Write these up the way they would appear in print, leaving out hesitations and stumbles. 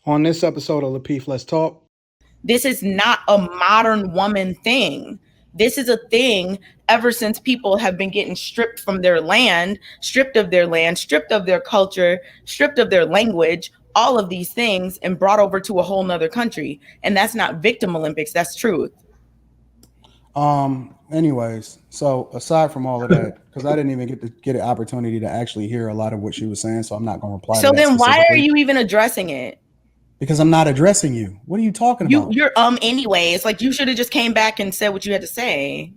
On this episode of Lapeef, Let's Talk. This is not a modern woman thing. This is a thing ever since people have been getting stripped from their land, stripped of their culture, stripped of their language, all of these things, and brought over to a whole nother country. And that's not victim Olympics, that's truth. Anyways, so aside from all of that, because I didn't even get an opportunity to actually hear a lot of what she was saying, so I'm not going to reply So to that then why are you even addressing it? Because I'm not addressing you. What are you talking about? You're anyway. It's like you should have just came back and said what you had to say.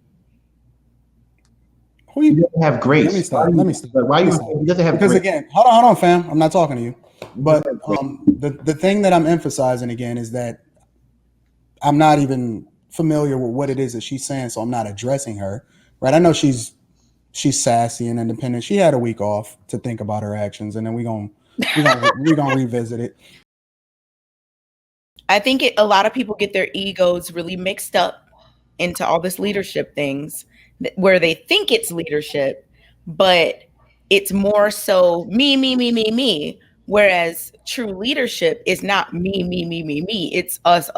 Who you have grace? Let me stop. Why you doesn't have because grace? Again, hold on, fam. I'm not talking to you. But the thing that I'm emphasizing again is that I'm not even familiar with what it is that she's saying, so I'm not addressing her. Right? I know she's sassy and independent. She had a week off to think about her actions, and then we're gonna revisit it. I think a lot of people get their egos really mixed up into all this leadership things where they think it's leadership, but it's more so me. Whereas true leadership is not me. It's us.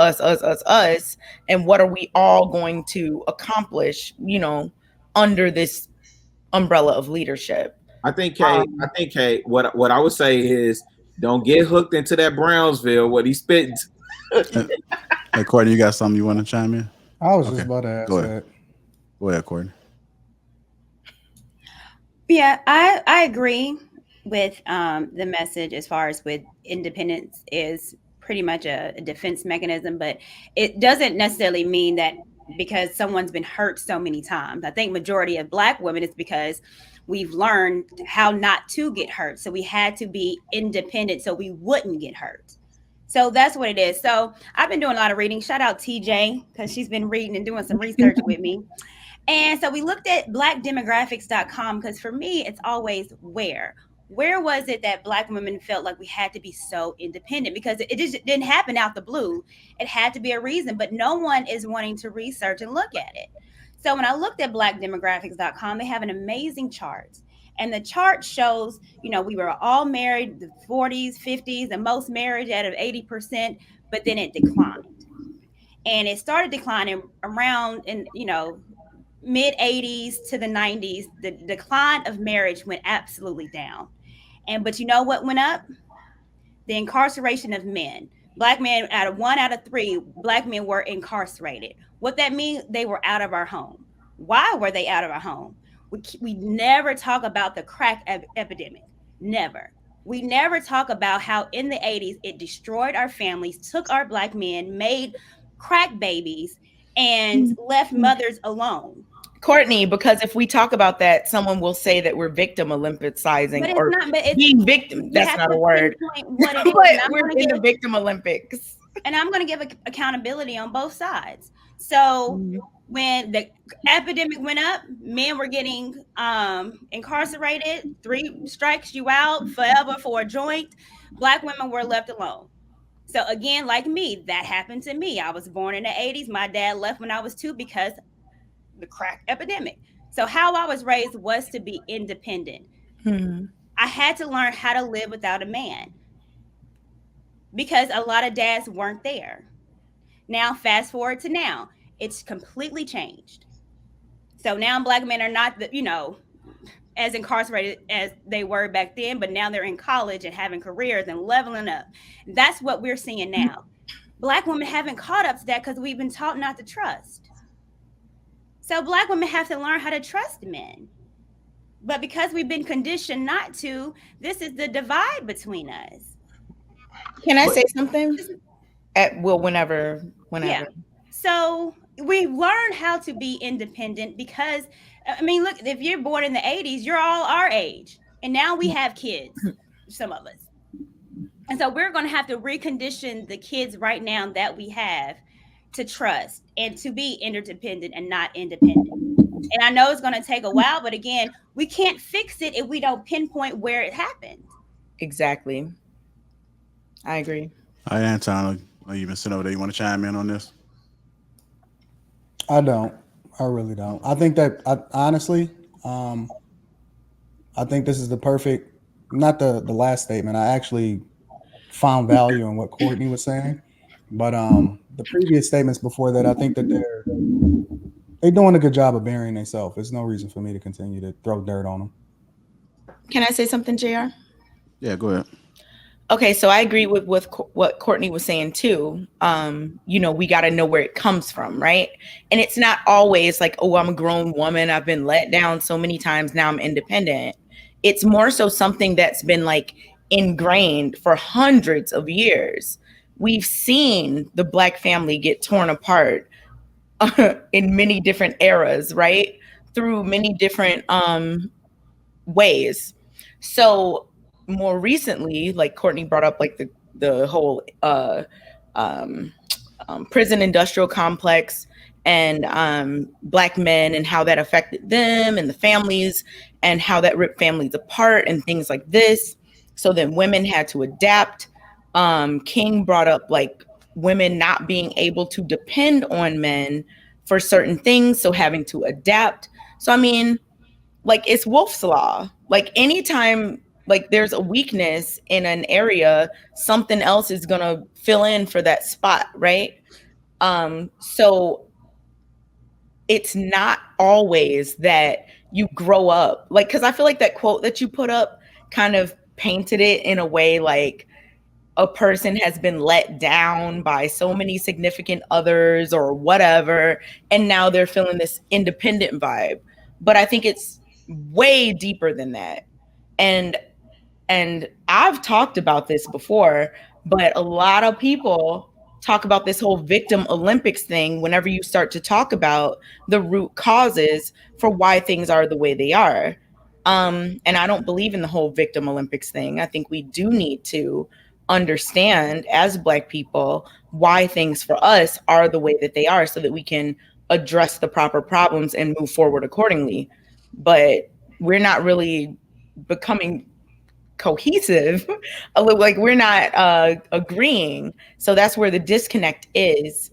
And what are we all going to accomplish, under this umbrella of leadership? I think, Kay, what I would say is don't get hooked into that Brownsville, what he spitting. Hey, Courtney, you got something you want to chime in? I was just about to ask that. Go ahead, Courtney. Yeah, I agree with the message as far as with independence is pretty much a defense mechanism, but it doesn't necessarily mean that because someone's been hurt so many times. I think majority of Black women is because we've learned how not to get hurt. So we had to be independent so we wouldn't get hurt. So that's what it is. So I've been doing a lot of reading. Shout out TJ, because she's been reading and doing some research with me. And so we looked at blackdemographics.com, because for me, it's always where was it that Black women felt like we had to be so independent? Because it just didn't happen out the blue. It had to be a reason, but no one is wanting to research and look at it. So when I looked at blackdemographics.com, they have an amazing chart. And the chart shows, we were all married, the 40s, 50s, and most marriage out of 80%, but then it declined. And it started declining around in, mid 80s to the 90s. The decline of marriage went absolutely down. But you know what went up? The incarceration of men. Black men, one out of three Black men were incarcerated. What that means, they were out of our home. Why were they out of our home? We never talk about the crack epidemic. Never. We never talk about how in the 80s it destroyed our families, took our Black men, made crack babies, and left mothers alone. Courtney, because if we talk about that, someone will say that we're victim Olympicizing being victim. That's not a word. What it is. But we're in the victim Olympics. And I'm going to give accountability on both sides. So when the epidemic went up, men were getting incarcerated. 3 strikes you out forever for a joint. Black women were left alone. So again, like me, that happened to me. I was born in the 80s. My dad left when I was 2 because the crack epidemic. So how I was raised was to be independent. I had to learn how to live without a man because a lot of dads weren't there. Now, fast forward to now, it's completely changed. So now Black men are not, as incarcerated as they were back then, but now they're in college and having careers and leveling up. That's what we're seeing now. Black women haven't caught up to that because we've been taught not to trust. So Black women have to learn how to trust men. But because we've been conditioned not to, this is the divide between us. Can I say something? Whenever. Yeah. So we learned how to be independent because, look, if you're born in the 80s, you're all our age. And now we have kids, some of us. And so we're going to have to recondition the kids right now that we have to trust and to be interdependent and not independent. And I know it's going to take a while, but again, we can't fix it if we don't pinpoint where it happened. Exactly. I agree. All right, Anton, you've been sitting over there. You want to chime in on this? I don't. I really don't. I think that, honestly, I think this is the perfect, not the last statement. I actually found value in what Courtney was saying. But the previous statements before that, I think that they're doing a good job of burying themselves. There's no reason for me to continue to throw dirt on them. Can I say something, JR? Yeah, go ahead. Okay, so I agree with what Courtney was saying too. We got to know where it comes from, right? And it's not always like, oh, I'm a grown woman, I've been let down so many times, now I'm independent. It's more so something that's been like ingrained for hundreds of years. We've seen the Black family get torn apart in many different eras, right? Through many different ways. So more recently, like Courtney brought up, like the whole prison industrial complex and Black men and how that affected them and the families and how that ripped families apart and things like this. So then women had to adapt. King brought up like women not being able to depend on men for certain things, so having to adapt. So I mean, like, it's Wolf's Law. Like, anytime like there's a weakness in an area, something else is gonna fill in for that spot, right? So it's not always that you grow up, like, because I feel like that quote that you put up kind of painted it in a way like a person has been let down by so many significant others or whatever, and now they're feeling this independent vibe. But I think it's way deeper than that. And I've talked about this before, but a lot of people talk about this whole victim Olympics thing whenever you start to talk about the root causes for why things are the way they are. And I don't believe in the whole victim Olympics thing. I think we do need to understand as Black people why things for us are the way that they are so that we can address the proper problems and move forward accordingly. But we're not really becoming cohesive. Like, we're not agreeing. So that's where the disconnect is.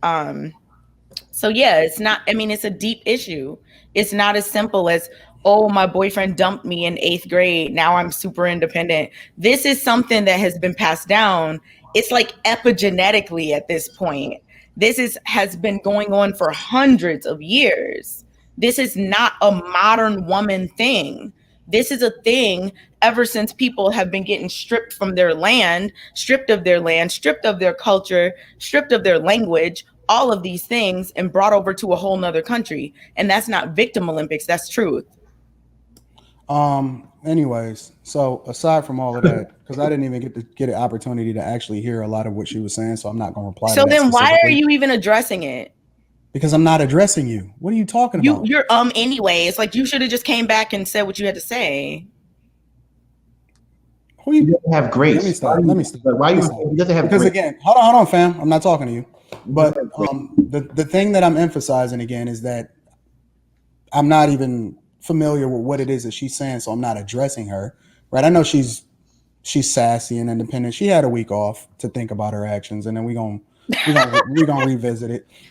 So yeah, it's not, I mean, it's a deep issue. It's not as simple as, oh, my boyfriend dumped me in 8th grade, now I'm super independent. This is something that has been passed down. It's like epigenetically at this point. This has been going on for hundreds of years. This is not a modern woman thing. This is a thing ever since people have been getting stripped from their land, stripped of their culture, stripped of their language, all of these things, and brought over to a whole nother country. And that's not victim Olympics, that's truth. Anyways, so aside from all of that, because I didn't even get an opportunity to actually hear a lot of what she was saying, so I'm not going to reply to that. So then why are you even addressing it? Because I'm not addressing you. What are you talking about? You're anyway. It's like you should have just came back and said what you had to say. Who you doesn't have grace. Let me stop. Why you he doesn't have because grace? Again, hold on, fam. I'm not talking to you. But the thing that I'm emphasizing again is that I'm not even familiar with what it is that she's saying, so I'm not addressing her. Right? I know she's sassy and independent. She had a week off to think about her actions, and then we're gonna revisit it.